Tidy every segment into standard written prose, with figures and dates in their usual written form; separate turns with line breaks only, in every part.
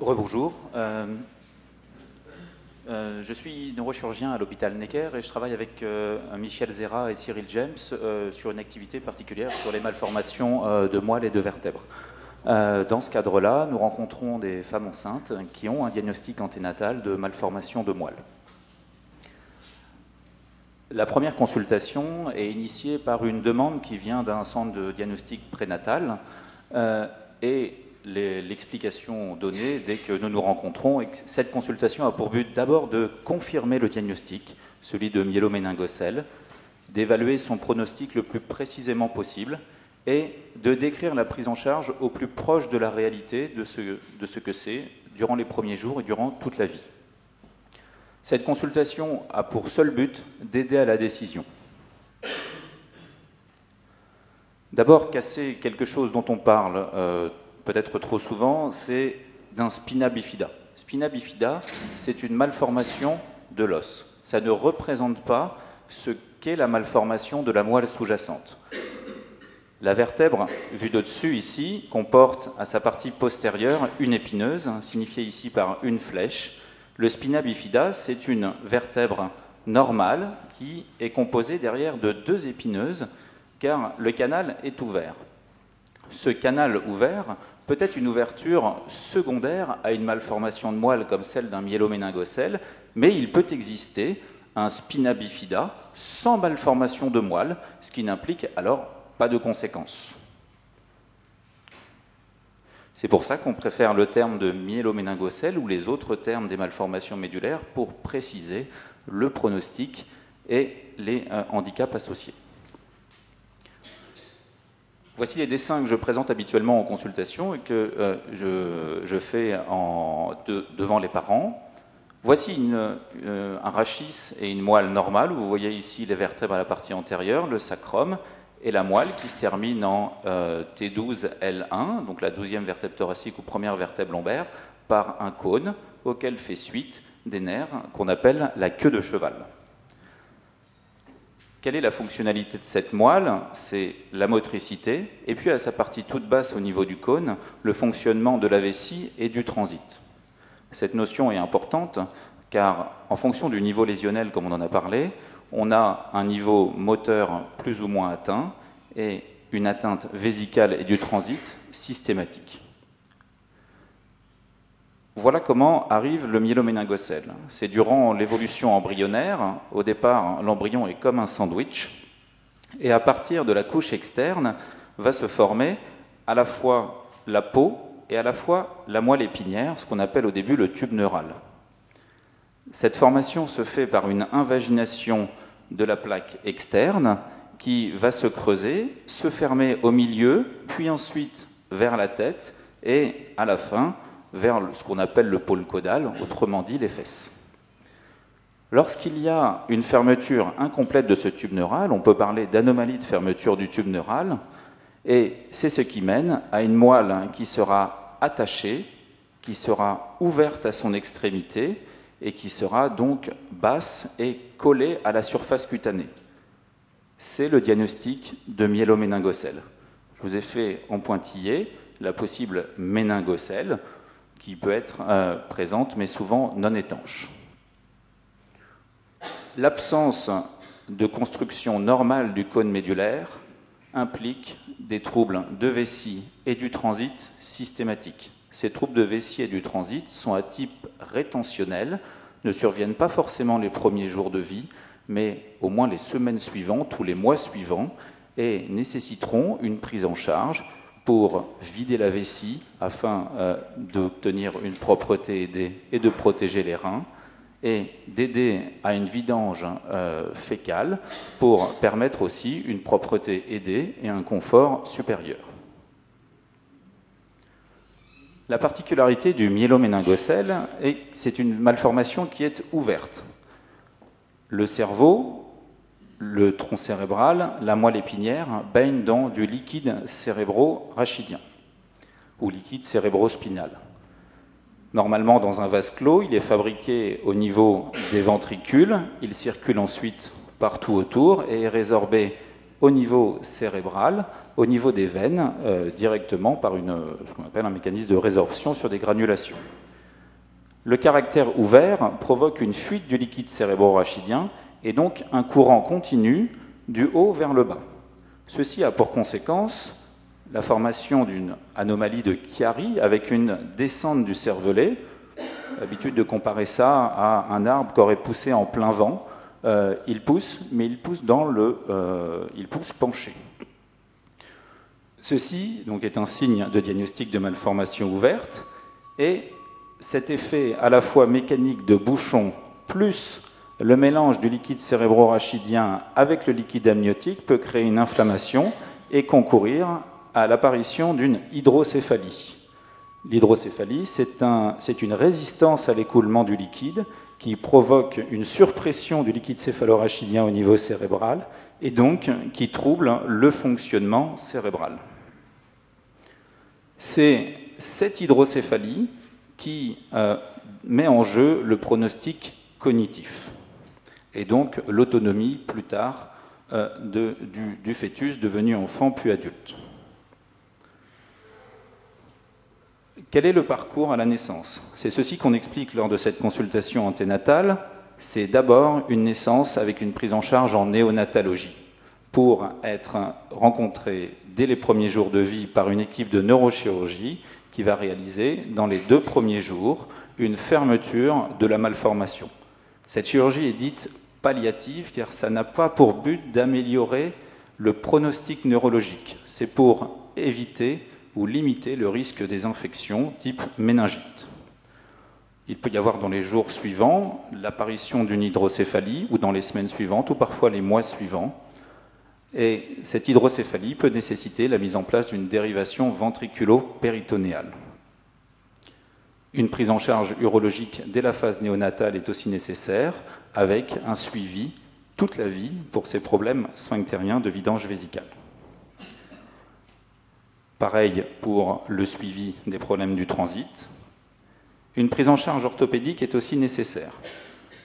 Rebonjour. Je suis neurochirurgien à l'hôpital Necker et je travaille avec Michel Zera et Cyril James sur une activité particulière sur les malformations de moelle et de vertèbres. Dans ce cadre-là, nous rencontrons des femmes enceintes qui ont un diagnostic anténatal de malformation de moelle. La première consultation est initiée par une demande qui vient d'un centre de diagnostic prénatal et l'explication donnée dès que nous nous rencontrons est que cette consultation a pour but d'abord de confirmer le diagnostic, celui de myéloméningocèle, d'évaluer son pronostic le plus précisément possible et de décrire la prise en charge au plus proche de la réalité de ce que c'est durant les premiers jours et durant toute la vie. Cette consultation a pour seul but d'aider à la décision. D'abord, casser quelque chose dont on parle peut-être trop souvent, c'est d'un spina bifida. Spina bifida, c'est une malformation de l'os. Ça ne représente pas ce qu'est la malformation de la moelle sous-jacente. La vertèbre, vue de dessus ici, comporte à sa partie postérieure une épineuse, signifiée ici par une flèche. Le spina bifida, c'est une vertèbre normale qui est composée derrière de deux épineuses, car le canal est ouvert. Ce canal ouvert peut être une ouverture secondaire à une malformation de moelle comme celle d'un myéloméningocèle, mais il peut exister un spina bifida sans malformation de moelle, ce qui n'implique alors pas de conséquences. C'est pour ça qu'on préfère le terme de myéloméningocèle ou les autres termes des malformations médulaires pour préciser le pronostic et les handicaps associés. Voici les dessins que je présente habituellement en consultation et que je fais devant les parents. Voici un rachis et une moelle normale. Vous voyez ici les vertèbres à la partie antérieure, le sacrum, et la moelle qui se termine en T12L1, donc la 12e vertèbre thoracique ou première vertèbre lombaire, par un cône auquel fait suite des nerfs qu'on appelle la queue de cheval. Quelle est la fonctionnalité de cette moelle? C'est la motricité, et puis à sa partie toute basse au niveau du cône, le fonctionnement de la vessie et du transit. Cette notion est importante car en fonction du niveau lésionnel, comme on en a parlé, on a un niveau moteur plus ou moins atteint et une atteinte vésicale et du transit systématique. Voilà comment arrive le myéloméningocèle. C'est durant l'évolution embryonnaire. Au départ, l'embryon est comme un sandwich. Et à partir de la couche externe, va se former à la fois la peau et à la fois la moelle épinière, ce qu'on appelle au début le tube neural. Cette formation se fait par une invagination de la plaque externe qui va se creuser, se fermer au milieu, puis ensuite vers la tête et à la fin vers ce qu'on appelle le pôle caudal, autrement dit les fesses. Lorsqu'il y a une fermeture incomplète de ce tube neural, on peut parler d'anomalie de fermeture du tube neural, et c'est ce qui mène à une moelle qui sera attachée, qui sera ouverte à son extrémité, et qui sera donc basse et collée à la surface cutanée. C'est le diagnostic de myéloméningocèle. Je vous ai fait en pointillé la possible méningocèle, qui peut être présente, mais souvent non étanche. L'absence de construction normale du cône médulaire implique des troubles de vessie et du transit systématiques. Ces troubles de vessie et du transit sont à type rétentionnel, ne surviennent pas forcément les premiers jours de vie, mais au moins les semaines suivantes ou les mois suivants, et nécessiteront une prise en charge pour vider la vessie afin d'obtenir une propreté aidée et de protéger les reins, et d'aider à une vidange fécale pour permettre aussi une propreté aidée et un confort supérieur. La particularité du myéloméningocèle est que c'est une malformation qui est ouverte. Le cerveau, le tronc cérébral, la moelle épinière baignent dans du liquide cérébro-rachidien ou liquide cérébrospinal. Normalement, dans un vase clos, il est fabriqué au niveau des ventricules, il circule ensuite partout autour et est résorbé au niveau cérébral, au niveau des veines, directement par ce qu'on appelle un mécanisme de résorption sur des granulations. Le caractère ouvert provoque une fuite du liquide cérébro-rachidien et donc un courant continu du haut vers le bas. Ceci a pour conséquence la formation d'une anomalie de Chiari avec une descente du cervelet. L'habitude de comparer ça à un arbre qui aurait poussé en plein vent. Il pousse, mais il pousse penché. Ceci donc, est un signe de diagnostic de malformation ouverte, et cet effet à la fois mécanique de bouchon plus le mélange du liquide cérébro-rachidien avec le liquide amniotique peut créer une inflammation et concourir à l'apparition d'une hydrocéphalie. L'hydrocéphalie, c'est une résistance à l'écoulement du liquide qui provoque une surpression du liquide céphalorachidien au niveau cérébral et donc qui trouble le fonctionnement cérébral. C'est cette hydrocéphalie qui met en jeu le pronostic cognitif et donc l'autonomie plus tard du fœtus devenu enfant puis adulte. Quel est le parcours à la naissance? C'est ceci qu'on explique lors de cette consultation anténatale. C'est d'abord une naissance avec une prise en charge en néonatologie pour être rencontré dès les premiers jours de vie par une équipe de neurochirurgie qui va réaliser dans les 2 premiers jours une fermeture de la malformation. Cette chirurgie est dite palliative car ça n'a pas pour but d'améliorer le pronostic neurologique. C'est pour éviter ou limiter le risque des infections type méningite. Il peut y avoir dans les jours suivants l'apparition d'une hydrocéphalie ou dans les semaines suivantes ou parfois les mois suivants. Et cette hydrocéphalie peut nécessiter la mise en place d'une dérivation ventriculo-péritonéale. Une prise en charge urologique dès la phase néonatale est aussi nécessaire, avec un suivi toute la vie pour ces problèmes sphinctériens de vidange vésicale. Pareil pour le suivi des problèmes du transit. Une prise en charge orthopédique est aussi nécessaire.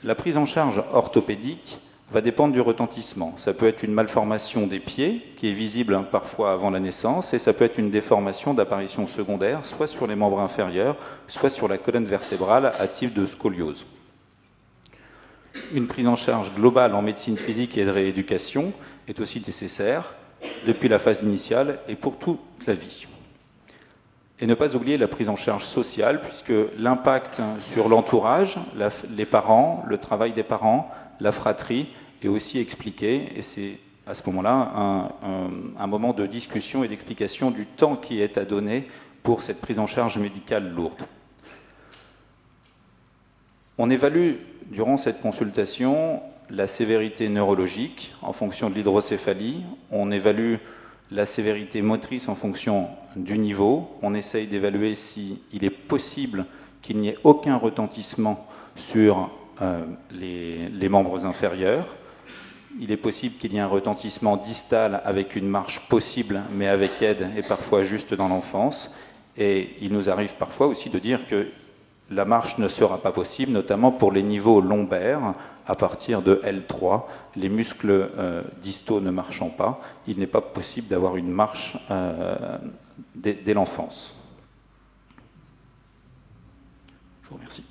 La prise en charge orthopédique va dépendre du retentissement. Ça peut être une malformation des pieds, qui est visible parfois avant la naissance, et ça peut être une déformation d'apparition secondaire, soit sur les membres inférieurs, soit sur la colonne vertébrale à type de scoliose. Une prise en charge globale en médecine physique et de rééducation est aussi nécessaire, depuis la phase initiale et pour toute la vie. Et ne pas oublier la prise en charge sociale, puisque l'impact sur l'entourage, les parents, le travail des parents, la fratrie est aussi expliqué, et c'est à ce moment-là un moment de discussion et d'explication du temps qui est à donner pour cette prise en charge médicale lourde. On évalue durant cette consultation la sévérité neurologique en fonction de l'hydrocéphalie, on évalue la sévérité motrice en fonction du niveau, on essaye d'évaluer s'il est possible qu'il n'y ait aucun retentissement sur les membres inférieurs. Il est possible qu'il y ait un retentissement distal avec une marche possible, mais avec aide et parfois juste dans l'enfance. Et il nous arrive parfois aussi de dire que la marche ne sera pas possible, notamment pour les niveaux lombaires, à partir de L3, les muscles distaux ne marchant pas, il n'est pas possible d'avoir une marche dès l'enfance. Je vous remercie.